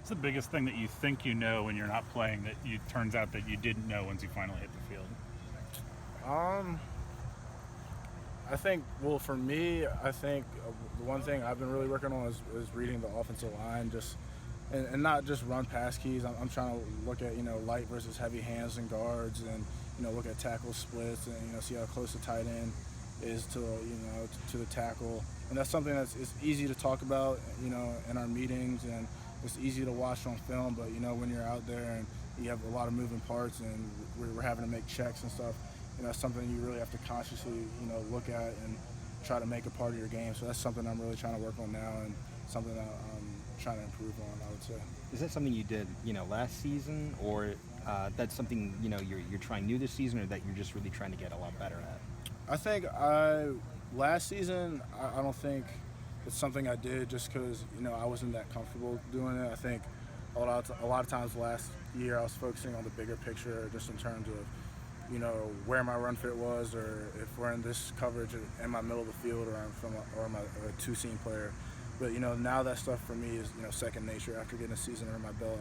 What's the biggest thing that you think you know when you're not playing that you turns out that you didn't know once you finally hit the field? Um, I think, well, for me, I think the one thing I've been really working on is reading the offensive line, just and not just run pass keys. I'm trying to look at light versus heavy hands and guards, and look at tackle splits, and see how close the tight end is to to the tackle. And that's something that's it's easy to talk about in our meetings, and it's easy to watch on film. But when you're out there and you have a lot of moving parts, and we're having to make checks and stuff, that's something you really have to consciously look at and try to make a part of your game. So that's something I'm really trying to work on now, and something that I'm trying to improve on, I would say. Is that something you did, last season, or that's something you're trying new this season, or that you're just really trying to get a lot better at? I think last season I don't think it's something I did just because I wasn't that comfortable doing it. I think a lot of times last year I was focusing on the bigger picture, just in terms of where my run fit was, or if we're in this coverage in my middle of the field, or I'm a two-seam player. But now that stuff for me is second nature. After getting a season under my belt,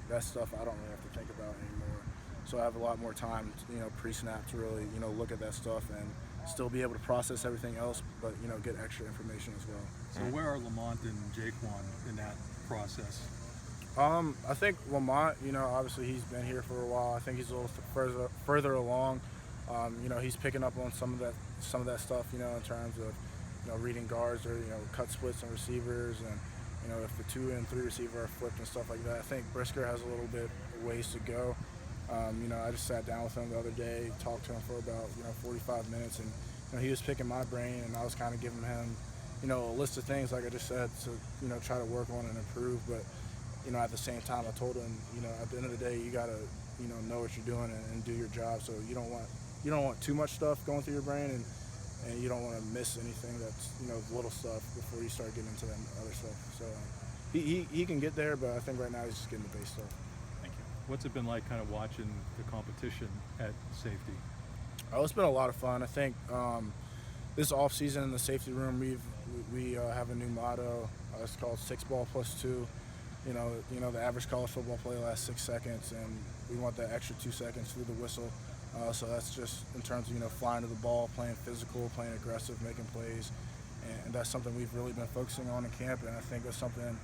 that stuff I don't really have to think about anymore. So I have a lot more time, pre-snap to really look at that stuff and still be able to process everything else, but get extra information as well. So where are Lamont and Jaquan in that process? I think Lamont, obviously he's been here for a while. I think he's a little further along. He's picking up on some of that stuff, in terms of reading guards, or cut splits and receivers, and if the 2 and 3 receiver are flipped and stuff like that. I think Brisker has a little bit ways to go. I just sat down with him the other day, talked to him for about 45 minutes, and he was picking my brain, and I was kind of giving him a list of things, like I just said, to try to work on and improve. But at the same time, I told him, at the end of the day, you gotta know what you're doing and do your job. So you don't want too much stuff going through your brain, and you don't want to miss anything that's little stuff before you start getting into that other stuff. So he can get there, but I think right now he's just getting the base stuff. Thank you. What's it been like kind of watching the competition at safety? Oh, it's been a lot of fun. I think this off season in the safety room, we have a new motto. It's called 6 ball plus 2. The average college football play lasts 6 seconds, and we want that extra 2 seconds through the whistle. So that's just in terms of flying to the ball, playing physical, playing aggressive, making plays, and that's something we've really been focusing on in camp. And I think that's something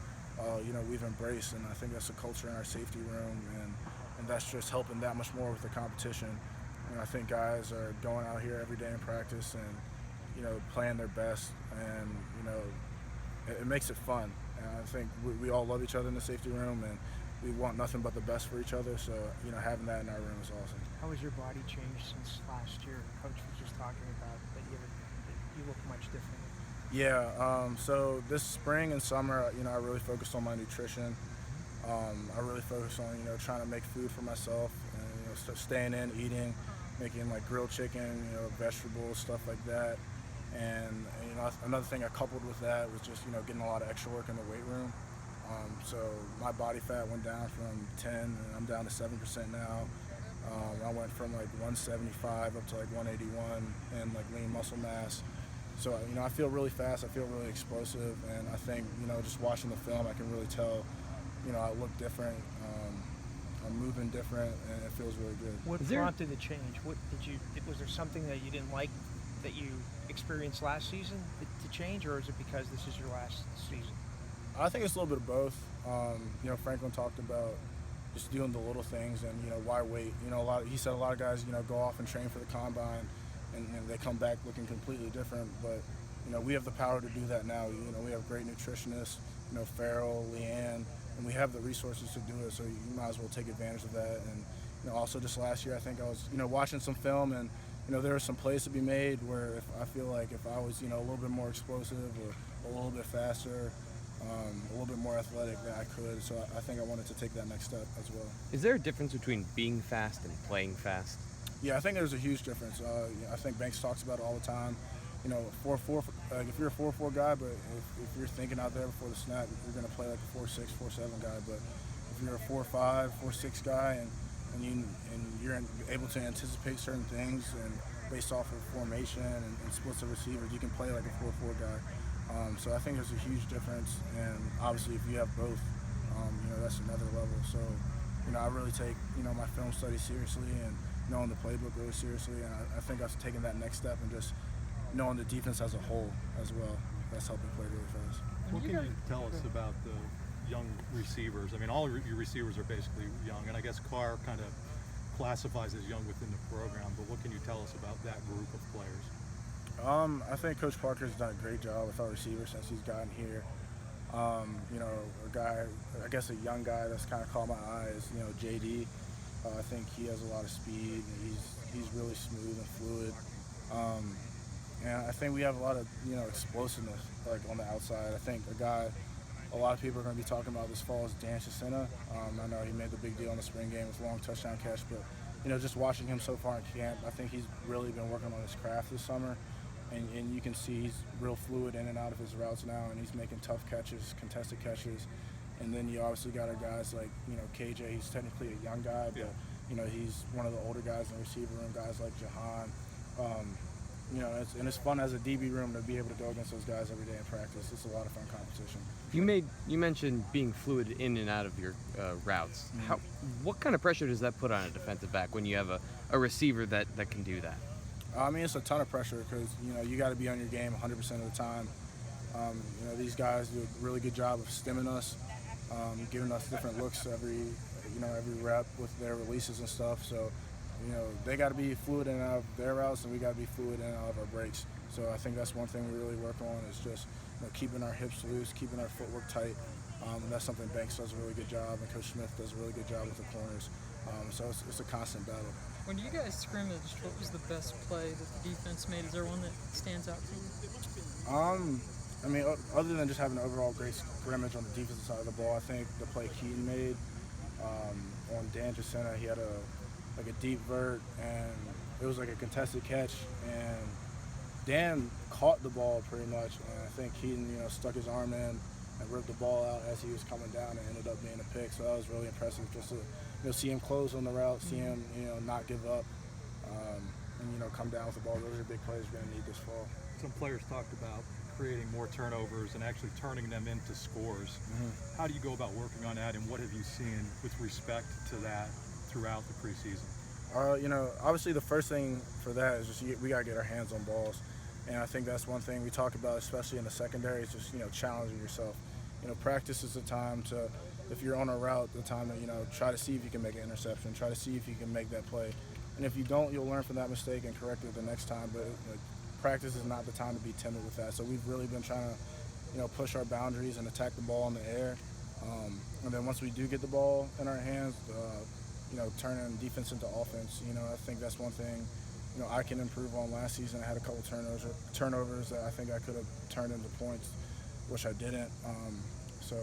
we've embraced, and I think that's a culture in our safety room, and that's just helping that much more with the competition. I think guys are going out here every day in practice and playing their best, and it makes it fun. And I think we all love each other in the safety room, and we want nothing but the best for each other. So having that in our room is awesome. How has your body changed since last year? Coach was just talking about that you look much different. Yeah, so this spring and summer, I really focused on my nutrition. I really focused on, trying to make food for myself, and, staying in, eating, making like grilled chicken, vegetables, stuff like that. And another thing I coupled with that was just, getting a lot of extra work in the weight room. So my body fat went down from 10, and I'm down to 7% now. I went from like 175 up to like 181 in like lean muscle mass. So, I feel really fast, I feel really explosive, and I think, just watching the film, I can really tell, I look different, I'm moving different, and it feels really good. What prompted the change? Was there something that you didn't like that you experienced last season to change, or is it because this is your last season? I think it's a little bit of both. Franklin talked about just doing the little things, and why wait? He said a lot of guys go off and train for the combine, and they come back looking completely different. But we have the power to do that now. We have great nutritionists, Farrell, Leanne, and we have the resources to do it. So you might as well take advantage of that. And also just last year, I think I was watching some film, and there were some plays to be made where I feel like if I was a little bit more explosive or a little bit faster, a little bit more athletic, that I could. So I think I wanted to take that next step as well. Is there a difference between being fast and playing fast? Yeah, I think there's a huge difference. I think Banks talks about it all the time. 4-4, if you're a 4-4 guy, but if you're thinking out there before the snap, you're going to play like a 4-6, 4-7 guy. But if you're a 4-5, 4-6 guy, and you're able to anticipate certain things, and based off of formation and splits of receivers, you can play like a 4-4 guy. So I think there's a huge difference, and obviously if you have both, That's another level. So, I really take, my film study seriously and knowing the playbook really seriously. And I think I've taken that next step and just knowing the defense as a whole as well. That's helping play really fast. What can you tell us about the young receivers? I mean, all your receivers are basically young, and I guess Carr kind of classifies as young within the program, but what can you tell us about that group of players? I think Coach Parker's done a great job with our receivers since he's gotten here. A guy, I guess a young guy that's kind of caught my eye is, JD. I think he has a lot of speed. He's really smooth and fluid. And I think we have a lot of, explosiveness, like on the outside. I think a lot of people are going to be talking about this fall is Dan Chisena. I know he made the big deal in the spring game with a long touchdown catch, but, just watching him so far in camp, I think he's really been working on his craft this summer. And you can see he's real fluid in and out of his routes now, and he's making tough catches, contested catches. And then you obviously got our guys like, KJ, he's technically a young guy, but, he's one of the older guys in the receiver room, guys like Jahan. It's fun as a DB room to be able to go against those guys every day in practice. It's a lot of fun competition. You mentioned being fluid in and out of your routes. Mm-hmm. What kind of pressure does that put on a defensive back when you have a receiver that can do that? I mean, it's a ton of pressure because, you got to be on your game 100% of the time. These guys do a really good job of stemming us, giving us different looks every rep with their releases and stuff. So, they got to be fluid in and out of their routes, and we got to be fluid in and out of our breaks. So I think that's one thing we really work on is just keeping our hips loose, keeping our footwork tight. And that's something Banks does a really good job, and Coach Smith does a really good job with the corners. So it's a constant battle. When you guys scrimmaged, what was the best play that the defense made? Is there one that stands out to you? I mean, other than just having an overall great scrimmage on the defensive side of the ball, I think the play Keaton made on Dan Chisena, he had a deep vert, and it was like a contested catch, and Dan caught the ball pretty much, and I think Keaton, stuck his arm in and ripped the ball out as he was coming down and ended up being a pick. So that was really impressive just to see him close on the route, see him not give up, and come down with the ball. Those are big plays we're going to need this fall. Some players talked about creating more turnovers and actually turning them into scores. Mm-hmm. How do you go about working on that, and what have you seen with respect to that throughout the preseason? Obviously the first thing for that is just we got to get our hands on balls. And I think that's one thing we talk about, especially in the secondary, is just, challenging yourself. Practice is the time to, if you're on a route, the time to, try to see if you can make an interception, try to see if you can make that play. And if you don't, you'll learn from that mistake and correct it the next time. But practice is not the time to be timid with that. So we've really been trying to, push our boundaries and attack the ball in the air. And then once we do get the ball in our hands, turning defense into offense. I think that's one thing, I can improve on. Last season I had a couple turnovers that I think I could have turned into points, which I didn't. So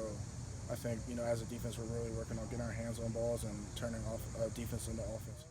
I think, as a defense, we're really working on getting our hands on balls and turning off defense into offense.